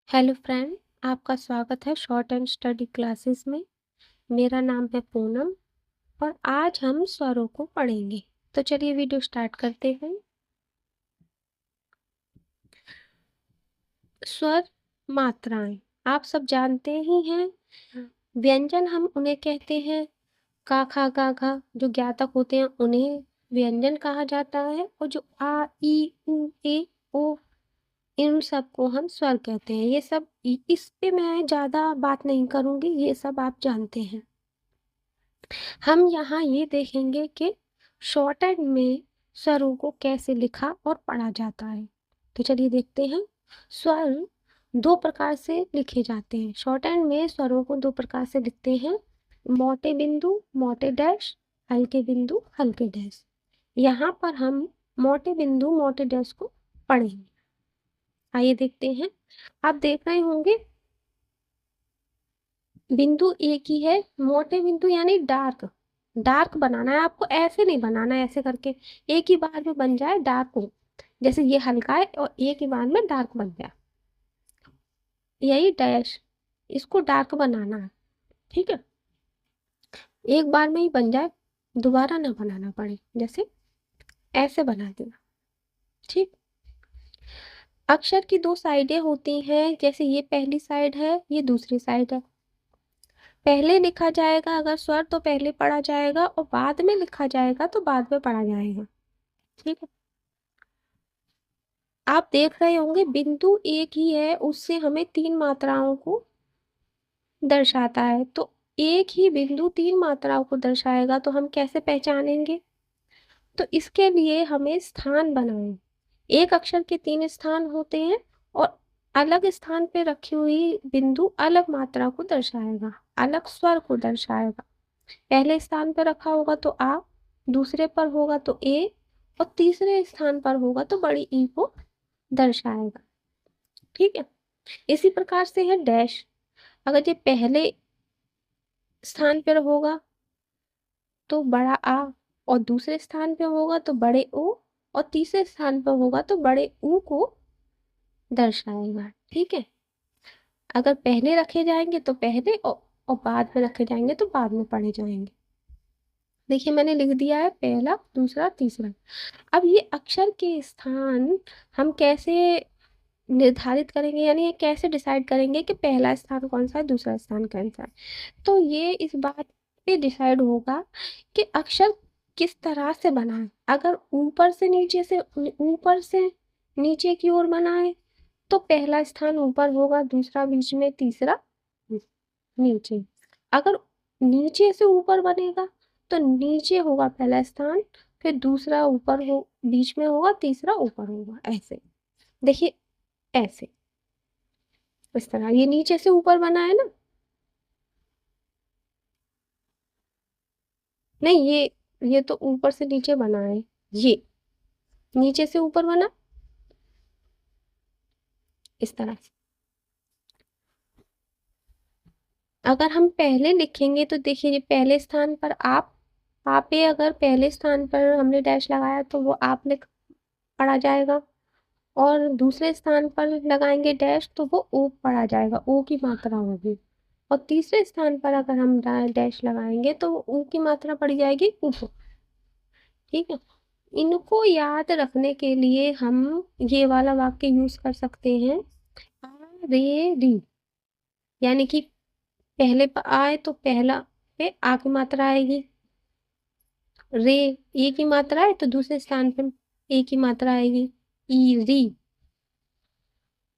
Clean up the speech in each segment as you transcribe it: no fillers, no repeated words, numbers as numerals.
Hello friend, आपका स्वागत है शॉर्ट एंड स्टडी क्लासेस में। मेरा नाम है पूनम और आज हम स्वरों को पढ़ेंगे। तो चलिए वीडियो स्टार्ट करते हैं। स्वर मात्राएं आप सब जानते ही हैं। व्यंजन हम उन्हें कहते हैं। का खा गा घा जो ज्ञातक होते हैं उन्हें व्यंजन कहा जाता है, और जो आ ई उ ए ओ इन सबको हम स्वर कहते हैं। ये सब इस पे मैं ज़्यादा बात नहीं करूँगी, ये सब आप जानते हैं। हम यहाँ ये देखेंगे कि शॉर्टहैंड में स्वरों को कैसे लिखा और पढ़ा जाता है। तो चलिए देखते हैं। स्वर दो प्रकार से लिखे जाते हैं। शॉर्टहैंड में स्वरों को दो प्रकार से लिखते हैं: मोटे बिंदु मोटे डैश, हल्के बिंदु हल्के डैश। यहाँ पर हम मोटे बिंदु मोटे डैश को पढ़ेंगे। आइए देखते हैं। आप देख रहे होंगे बिंदु एक ही है। मोटे बिंदु यानी डार्क डार्क बनाना है आपको, ऐसे नहीं बनाना है ऐसे करके एक ही बार में बन जाए डार्क हो। जैसे ये हल्का है और एक ही बार में डार्क बन गया, यही डैश, इसको डार्क बनाना है। ठीक है, एक बार में ही बन जाए, दोबारा ना बनाना पड़े। जैसे ऐसे बना दिया। ठीक। अक्षर की दो साइडें होती हैं, जैसे ये पहली साइड है, ये दूसरी साइड है। पहले लिखा जाएगा अगर स्वर तो पहले पढ़ा जाएगा, और बाद में लिखा जाएगा तो बाद में पढ़ा जाएगा। ठीक है। आप देख रहे होंगे बिंदु एक ही है, उससे हमें तीन मात्राओं को दर्शाता है। तो एक ही बिंदु तीन मात्राओं को दर्शाएगा तो हम कैसे पहचानेंगे? तो इसके लिए हमें स्थान बनाएं। एक अक्षर के तीन स्थान होते हैं, और अलग स्थान पे रखी हुई बिंदु अलग मात्रा को दर्शाएगा, अलग स्वर को दर्शाएगा। पहले स्थान पर रखा होगा तो आ, दूसरे पर होगा तो ए, और तीसरे स्थान पर होगा तो बड़ी ई को दर्शाएगा। ठीक है। इसी प्रकार से है डैश। अगर ये पहले स्थान पर होगा तो बड़ा आ, और दूसरे स्थान पे होगा तो बड़े ओ, और तीसरे स्थान पर होगा तो बड़े ऊ को दर्शाएगा। ठीक है। अगर पहले रखे जाएंगे तो पहले, और बाद में रखे जाएंगे तो बाद में पढ़े जाएंगे। देखिए मैंने लिख दिया है पहला, दूसरा, तीसरा। अब ये अक्षर के स्थान हम कैसे निर्धारित करेंगे, यानी ये कैसे डिसाइड करेंगे कि पहला स्थान कौन सा है, दूसरा स्थान कौन सा है? तो ये इस बात पे डिसाइड होगा कि अक्षर किस तरह से बना है। अगर ऊपर से नीचे की ओर बना है तो पहला स्थान ऊपर होगा, दूसरा बीच में, तीसरा नीचे। अगर नीचे से ऊपर बनेगा तो नीचे होगा पहला स्थान, फिर दूसरा ऊपर हो, बीच में होगा, तीसरा ऊपर होगा। ऐसे देखिए, ऐसे, इस तरह ये नीचे से ऊपर बना है ना। नहीं, ये तो ऊपर से नीचे बना है, ये नीचे से ऊपर बना, इस तरह से। अगर हम पहले लिखेंगे तो देखिए ये पहले स्थान पर आप पे अगर पहले स्थान पर हमने डैश लगाया तो वो आप लिख पढ़ा जाएगा, और दूसरे स्थान पर लगाएंगे डैश तो वो ओ पढ़ा जाएगा, ओ की मात्रा होगी। और तीसरे स्थान पर अगर हम डैश लगाएंगे तो वो ऊ की मात्रा पड़ी जाएगी ऊपर। ठीक है। इनको याद रखने के लिए हम ये वाला वाक्य यूज कर सकते हैं: आ रे री। यानी कि पहले आए तो पहला पे आ की मात्रा आएगी, रे ए की मात्रा है तो दूसरे स्थान पे ए की मात्रा आएगी, ई री।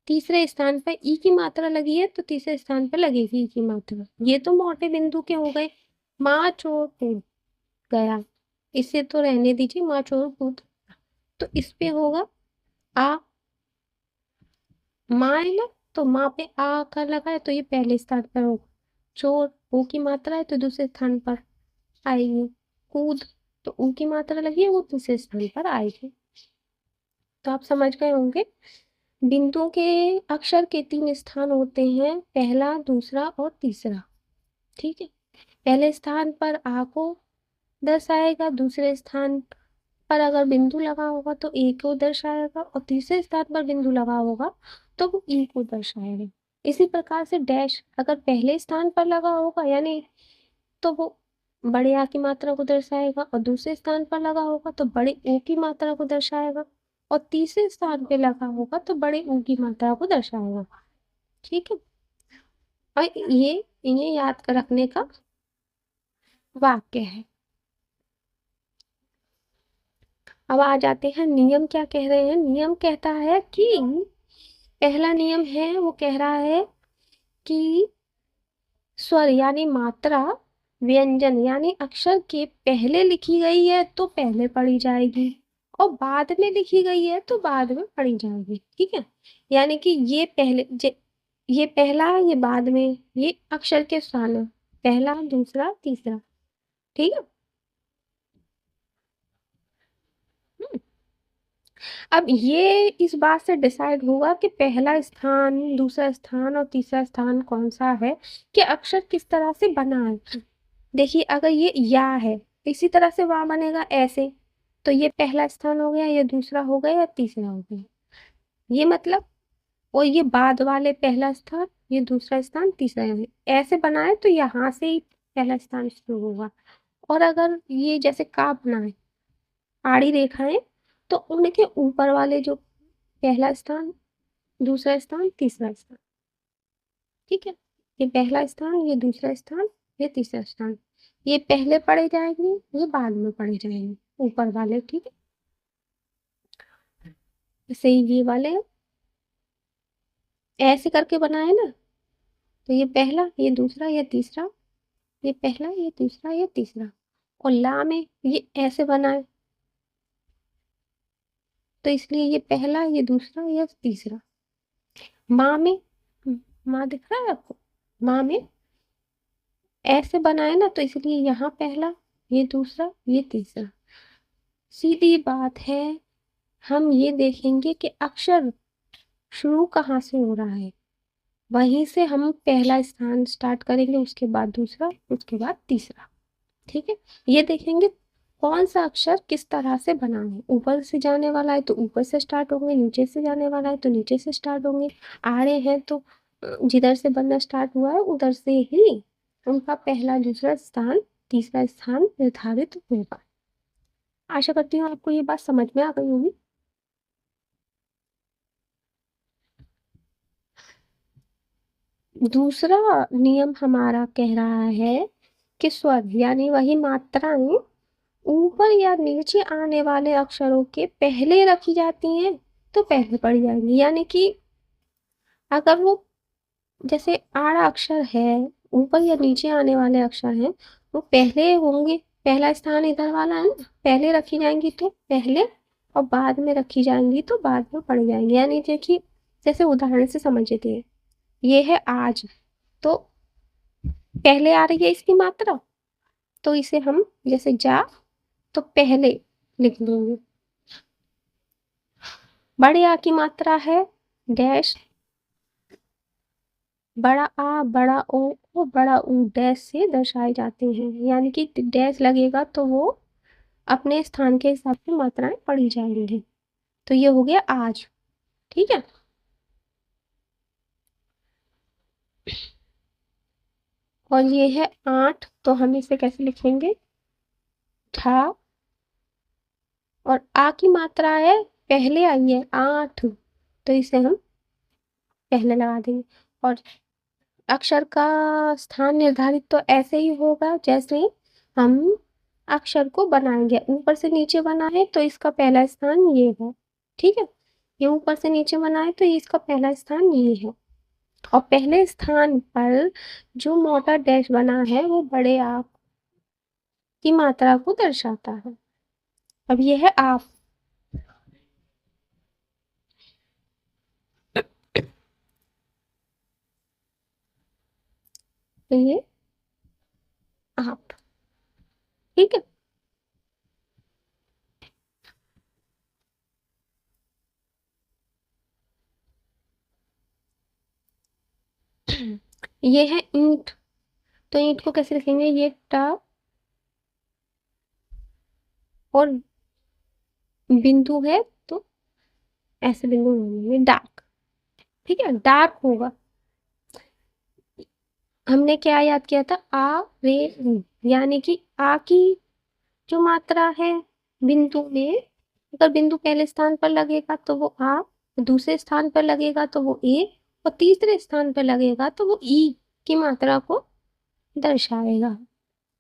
तीसरे स्थान पर ई की मात्रा लगी है तो तीसरे स्थान पर लगेगी ई की मात्रा। ये तो मोटे बिंदु के हो गए। माँ चोर कूद गया, इसे तो रहने दीजिए, माँ चोर कूद। तो इस पे होगा आ, माँ है ना, तो माँ पे आ कर लगा है तो ये पहले स्थान पर होगा। चोर ऊ की मात्रा है तो दूसरे स्थान पर आएगी। कूद तो ऊ की मात्रा लगी है, वो दूसरे स्थान पर आएगी। तो आप समझ गए होंगे बिंदुओं के अक्षर के तीन स्थान होते हैं: पहला, दूसरा और तीसरा। ठीक है। पहले स्थान पर आ को दर्शाएगा, दूसरे स्थान पर अगर बिंदु लगा होगा तो ए को दर्शाएगा, और तीसरे स्थान पर बिंदु लगा होगा तो वो ई को दर्शाएगा। इसी प्रकार से डैश अगर पहले स्थान पर लगा होगा यानी तो वो बड़े आ की मात्रा को दर्शाएगा, और दूसरे स्थान पर लगा होगा तो बड़े ऊ की मात्रा को दर्शाएगा, और तीसरे स्थान पे लगा होगा तो बड़े ऊ की मात्रा को दर्शाएगा। ठीक है, और ये इन्हें याद कर रखने का वाक्य है। अब आ जाते हैं नियम क्या कह रहे हैं। नियम कहता है कि पहला नियम है वो कह रहा है कि स्वर यानी मात्रा व्यंजन यानी अक्षर के पहले लिखी गई है तो पहले पढ़ी जाएगी, और बाद में लिखी गई है तो बाद में पढ़ी जाएगी। ठीक है, यानी कि ये ये पहला ये बाद में, ये अक्षर के स्थान है, पहला दूसरा तीसरा। ठीक है। हम्म, अब ये इस बात से डिसाइड होगा कि पहला स्थान दूसरा स्थान और तीसरा स्थान कौन सा है, कि अक्षर किस तरह से बना है। देखिए अगर ये या है, इसी तरह से वहां बनेगा ऐसे, तो ये पहला स्थान हो गया, ये दूसरा हो गया या तीसरा हो गया, ये मतलब। और ये बाद वाले पहला स्थान, ये दूसरा स्थान तीसरा, ऐसे बनाए तो यहाँ से ही पहला स्थान शुरू होगा। और अगर ये जैसे का बनाए आड़ी रेखाएं, तो उनके ऊपर वाले जो पहला स्थान दूसरा स्थान तीसरा स्थान, ठीक है, ये पहला स्थान ये दूसरा स्थान ये तीसरा स्थान, ये पहले पढ़े जाएंगे ये बाद में पढ़े जाएंगे ऊपर वाले। ठीक है, जैसे ये वाले ऐसे करके बनाए ना, तो ये पहला ये दूसरा ये तीसरा, ये पहला ये दूसरा ये तीसरा। और ला में ये ऐसे बनाए, तो इसलिए ये पहला ये दूसरा ये तीसरा। माँ में माँ दिख रहा है आपको, माँ में ऐसे बनाए ना, तो इसलिए यहाँ पहला ये दूसरा ये तीसरा। सीधी बात है, हम ये देखेंगे कि अक्षर शुरू कहाँ से हो रहा है, वहीं से हम पहला स्थान स्टार्ट करेंगे, उसके बाद दूसरा उसके बाद तीसरा। ठीक है, ये देखेंगे कौन सा अक्षर किस तरह से बना है, ऊपर से जाने वाला है तो ऊपर से स्टार्ट होंगे, नीचे से जाने वाला है तो नीचे से स्टार्ट होंगे, आ रहे हैं तो जिधर से बनना स्टार्ट हुआ है उधर से ही उनका पहला दूसरा स्थान तीसरा स्थान निर्धारित होगा। आशा करती हूँ आपको ये बात समझ में आ गई होगी। दूसरा नियम हमारा कह रहा है कि स्वर यानी वही मात्राएं ऊपर या नीचे आने वाले अक्षरों के पहले रखी जाती हैं तो पहले पढ़ी जाएंगी। यानी कि अगर वो जैसे आड़ा अक्षर है, ऊपर या नीचे आने वाले अक्षर हैं, वो पहले होंगे, पहला स्थान इधर वाला है ना, पहले रखी जाएंगी तो पहले, और बाद में रखी जाएंगी तो बाद में पढ़ी जाएंगी। यानी देखिए जैसे उदाहरण से समझते हैं, ये है आज, तो पहले आ रही है इसकी मात्रा, तो इसे हम जैसे जा तो पहले लिख लेंगे। बड़े आ की मात्रा है डैश, बड़ा आ बड़ा ओ और बड़ा ऊ डैश से दर्शाए जाते हैं, यानी कि डैश लगेगा तो वो अपने स्थान के हिसाब से मात्राएं पढ़ी जाएंगी। तो ये हो गया आज। ठीक है, और ये है 8, तो हम इसे कैसे लिखेंगे, ठा, और आ की मात्रा है पहले आई है 8, तो इसे हम पहले लगा देंगे। और अक्षर का स्थान निर्धारित तो ऐसे ही होगा जैसे हम अक्षर को बनाएंगे, ऊपर से नीचे बना है तो इसका पहला स्थान ये है। ठीक है, ये ऊपर से नीचे बना है तो ये इसका पहला स्थान ये है, और पहले स्थान पर जो मोटा डैश बना है वो बड़े आप की मात्रा को दर्शाता है। अब ये है आप, तो ये आप। ठीक है, ये है ईंट, तो ईंट को कैसे लिखेंगे, ये टा, और बिंदु है तो ऐसे बिंदु होंगे डार्क। ठीक है, डार्क होगा, हमने क्या याद किया था? आ रे ऊ, यानी कि आ की जो मात्रा है बिंदु में, अगर बिंदु पहले स्थान पर लगेगा तो वो आ, दूसरे स्थान पर लगेगा तो वो ए, और तीसरे स्थान पर लगेगा तो वो ई की मात्रा को दर्शाएगा।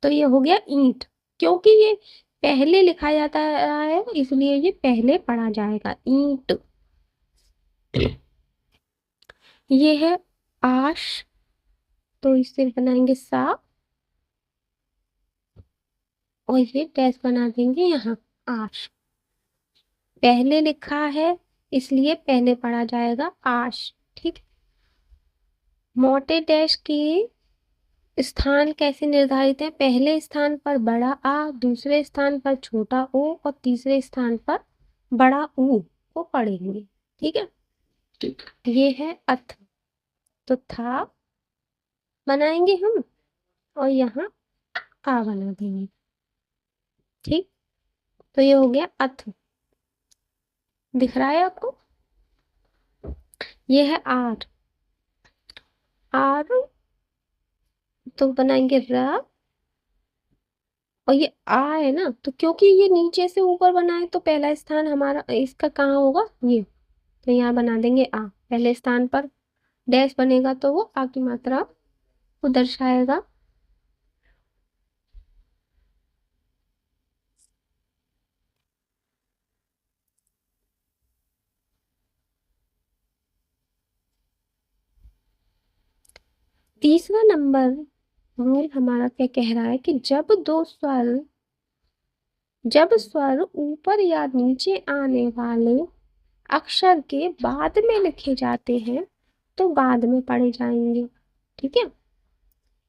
तो ये हो गया ईंट। क्योंकि ये पहले लिखा जाता है इसलिए ये पहले पढ़ा जाएगा, ईंट। ये है आश, तो इसे बनाएंगे सा, और ये डैश बना देंगे यहाँ, आश। पहले लिखा है इसलिए पहले पढ़ा जाएगा आश। ठीक। मोटे डैश के स्थान कैसे निर्धारित है? पहले स्थान पर बड़ा आ, दूसरे स्थान पर छोटा ओ, और तीसरे स्थान पर बड़ा ऊ को पढ़ेंगे। ठीक है। ठीक। ये है अथ, तो था बनाएंगे हम, और यहाँ आ बना देंगे। ठीक। तो ये हो गया अथ। दिख रहा है आपको? ये है आर। आर, तो बनाएंगे र, और ये आ है ना, तो क्योंकि ये नीचे से ऊपर बना है तो पहला स्थान हमारा इसका कहाँ होगा? ये। तो यहाँ बना देंगे आ पहले स्थान पर, डैश बनेगा तो वो आ की मात्रा को दर्शाएगा। तीसरा नंबर रूल हमारा क्या कह रहा है कि जब स्वर ऊपर या नीचे आने वाले अक्षर के बाद में लिखे जाते हैं तो बाद में पढ़े जाएंगे। ठीक है।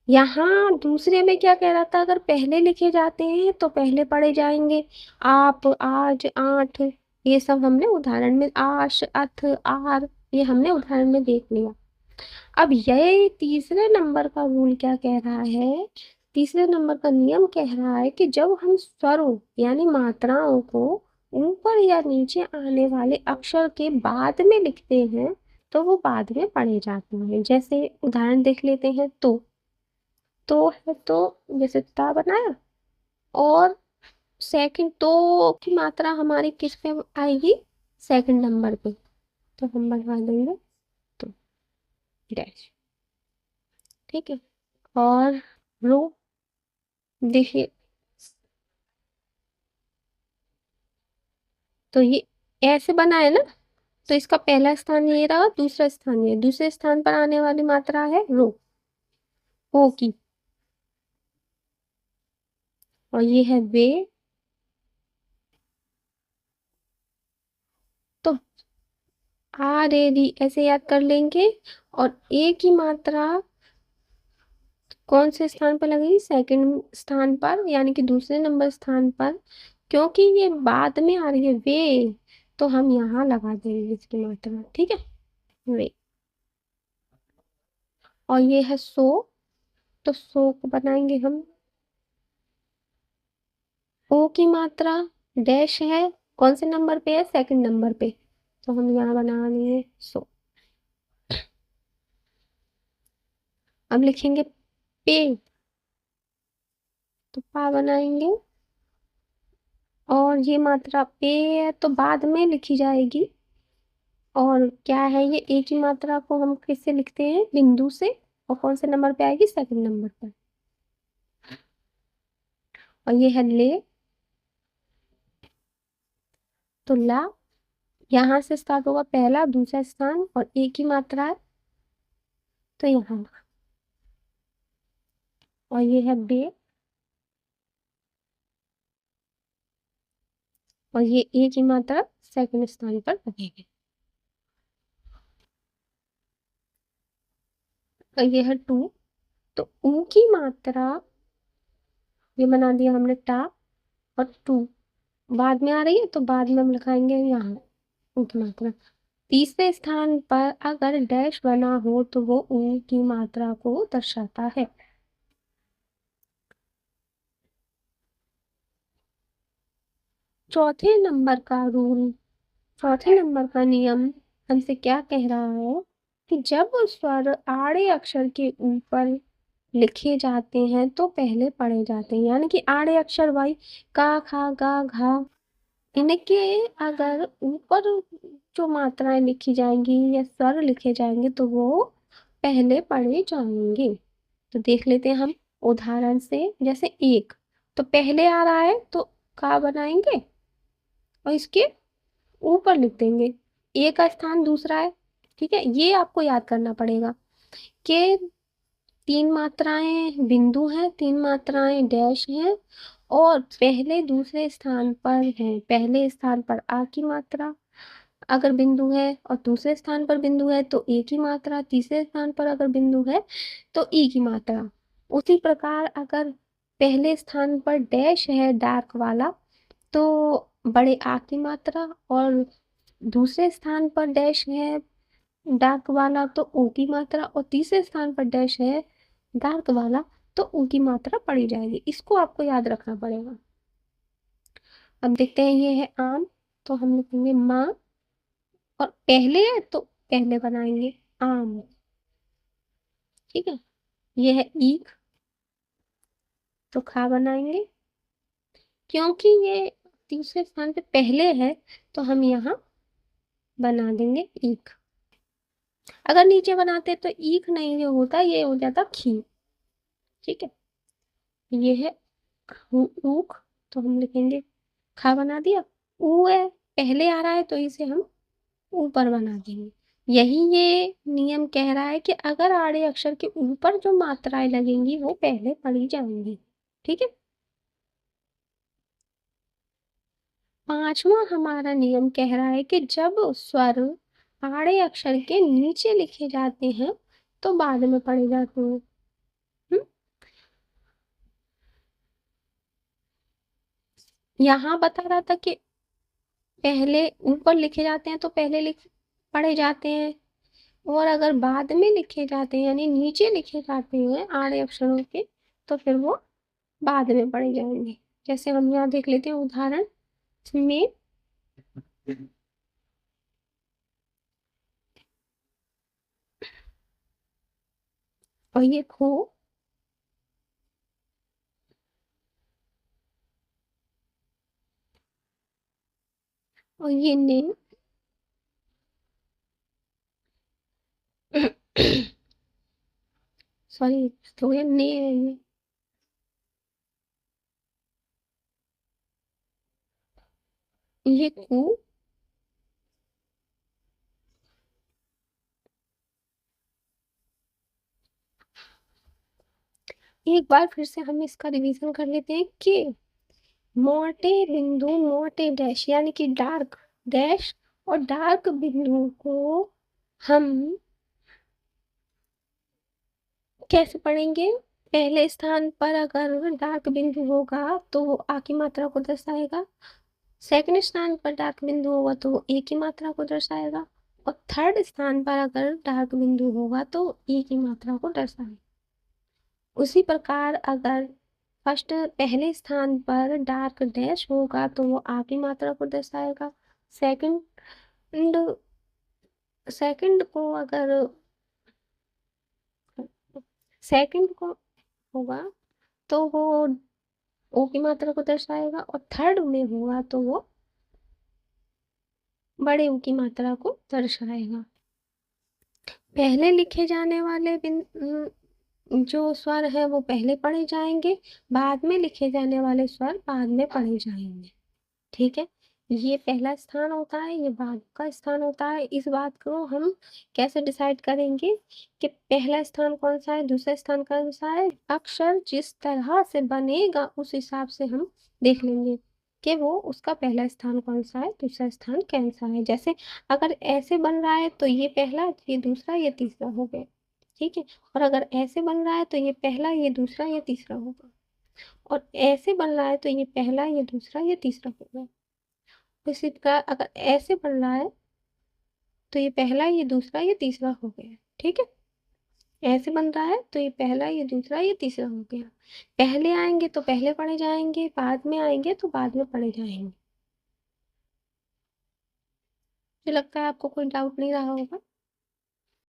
यहाँ दूसरे में क्या कह रहा था? अगर पहले लिखे जाते हैं तो पहले पढ़े जाएंगे। आप, आज, आठ, ये सब हमने उदाहरण में, आश, अथ, आर, ये हमने उदाहरण में देख लिया। अब ये तीसरे नंबर का रूल क्या कह रहा है? तीसरे नंबर का नियम कह रहा है कि जब हम स्वरों यानी मात्राओं को ऊपर या नीचे आने वाले अक्षर के बाद में लिखते हैं तो वो बाद में पढ़े जाते हैं। जैसे उदाहरण देख लेते हैं। तो है, तो जैसे ता बनाया, और सेकंड तो की मात्रा हमारी किस पे आएगी? सेकंड नंबर पे। तो हम बनवा देंगे तो डैश। ठीक है। और रो, देखिए, तो ये ऐसे बना है ना, तो इसका पहला स्थान ये रहा, दूसरा स्थान ये, दूसरे स्थान पर आने वाली मात्रा है रो, ओ की, और ये है वे। तो आ रे री ऐसे याद कर लेंगे, और ए की मात्रा कौन से स्थान पर लगेगी? सेकंड स्थान पर, यानी कि दूसरे नंबर स्थान पर। क्योंकि ये बाद में आ रही है वे, तो हम यहाँ लगा देंगे इसकी मात्रा। ठीक है, वे। और ये है सो, तो सो को बनाएंगे हम, ओ की मात्रा डैश है, कौन से नंबर पे है? सेकंड नंबर पे, तो हम यहाँ बना लेंगे सो। अब लिखेंगे पे, तो पा बनाएंगे, और ये मात्रा पे है तो बाद में लिखी जाएगी। और क्या है ये? ए की मात्रा को हम किससे लिखते हैं? बिंदु से, और कौन से नंबर पे आएगी? सेकंड नंबर पर। और ये है ले, तो ला, यहाँ से स्टार्ट होगा पहला दूसरा स्थान, और ए की मात्रा है तो यहाँ। और ये है बे, और ये ए की मात्रा सेकंड स्थान पर लगेगी। और ये है टू, तो ऊ की मात्रा ये बना दिया हमने टा, और टू बाद में आ रही है तो बाद में हम लिखाएंगे यहाँ ऊ की मात्रा। तीसरे स्थान पर अगर डैश बना हो तो वो ऊ की मात्रा को दर्शाता है। चौथे नंबर का रूल, चौथे नंबर का नियम हमसे क्या कह रहा है कि जब स्वर आड़े अक्षर के ऊपर लिखे जाते हैं तो पहले पढ़े जाते हैं, यानी कि आड़े अक्षर भाई का, खा, गा, घा, इनके अगर ऊपर जो मात्राएं लिखी जाएंगी या स्वर लिखे जाएंगे तो वो पहले पढ़े जाएंगे। तो देख लेते हैं हम उदाहरण से, जैसे एक तो पहले आ रहा है तो का बनाएंगे और इसके ऊपर लिख देंगे, ए का स्थान दूसरा है। ठीक है, ये आपको याद करना पड़ेगा कि तीन मात्राएं बिंदु हैं, तीन मात्राएं डैश हैं, और पहले दूसरे स्थान पर है, पहले स्थान पर आ की मात्रा अगर बिंदु है और दूसरे स्थान पर बिंदु है तो ए की मात्रा, तीसरे स्थान पर अगर बिंदु है तो ई की मात्रा। उसी प्रकार अगर पहले स्थान पर डैश है डार्क वाला तो बड़े आ की मात्रा, और दूसरे स्थान पर डैश है डार्क वाला तो ओ की मात्रा, और तीसरे स्थान पर डैश है डार्क वाला तो ऊ की मात्रा पड़ी जाएगी। इसको आपको याद रखना पड़ेगा। अब देखते हैं, ये है आम तो हम लिखेंगे माँ, और पहले है तो पहले बनाएंगे आम। ठीक है, ये है ईख तो खा बनाएंगे, क्योंकि ये तीसरे स्थान पे पहले है तो हम यहाँ बना देंगे ईख। अगर नीचे बनाते तो ईख नहीं जो होता, ये हो जाता खी। ठीक है, ये है ऊख तो हम लिखेंगे खा बना दिया। ऊ है पहले आ रहा है तो इसे हम ऊपर बना देंगे। यही ये नियम कह रहा है कि अगर आड़े अक्षर के ऊपर जो मात्राएं लगेंगी वो पहले पढ़ी जाएंगी। ठीक है, पांचवा हमारा नियम कह रहा है कि जब स्वर आड़े अक्षर के नीचे लिखे जाते हैं तो बाद में पढ़े जाते हैं। यहाँ बता रहा था कि पहले ऊपर लिखे जाते हैं तो पहले लिख पढ़े जाते हैं, और अगर बाद में लिखे जाते हैं यानी नीचे लिखे जाते हैं आड़े अक्षरों के तो फिर वो बाद में पढ़े जाएंगे। जैसे हम यहाँ देख लेते हैं उदाहरण में, और ये खो, और ये ने सॉरी तो ये ने है ये कु, एक बार फिर से हम इसका रिवीजन कर लेते हैं कि मोटे बिंदु मोटे डैश यानी कि डार्क डैश और डार्क बिंदु को हम कैसे पढ़ेंगे। पहले स्थान पर अगर डार्क बिंदु होगा तो वो आ की मात्रा को दर्शाएगा, सेकंड स्थान पर डार्क बिंदु होगा तो वो ए की मात्रा को दर्शाएगा, और थर्ड स्थान पर अगर डार्क बिंदु होगा तो ई की मात्रा को दर्शाएगा। उसी प्रकार अगर फर्स्ट पहले स्थान पर डार्क डैश होगा तो वो आ की मात्रा को दर्शाएगा, सेकंड सेकंड को अगर सेकंड को होगा तो वो ओ की मात्रा को दर्शाएगा, और थर्ड में हुआ तो वो बड़े ऊ की मात्रा को दर्शाएगा। पहले लिखे जाने वाले जो स्वर है वो पहले पढ़े जाएंगे, बाद में लिखे जाने वाले स्वर बाद में पढ़े जाएंगे। ठीक है, ये पहला स्थान होता है, ये बाद का स्थान होता है। इस बात को हम कैसे डिसाइड करेंगे कि पहला स्थान कौन सा है दूसरा स्थान कौन सा है। अक्षर जिस तरह से बनेगा उस हिसाब से हम देख लेंगे कि वो उसका पहला स्थान कौन सा है दूसरा स्थान कौन सा है। जैसे अगर ऐसे बन रहा है तो ये पहला ये दूसरा ये तीसरा हो गया। ठीक है, और अगर ऐसे बन रहा है तो ये पहला ये दूसरा ये तीसरा होगा, और ऐसे बन रहा है तो ये पहला ये दूसरा ये तीसरा होगा। इसी प्रकार अगर ऐसे बन रहा है तो ये पहला ये दूसरा ये तीसरा हो गया। ठीक है, ऐसे बन रहा है तो ये पहला ये दूसरा ये तीसरा हो गया। पहले आएंगे तो पहले पढ़े जाएंगे, बाद में आएंगे तो बाद में पढ़े जाएंगे। मुझे लगता है आपको कोई डाउट नहीं रहा होगा।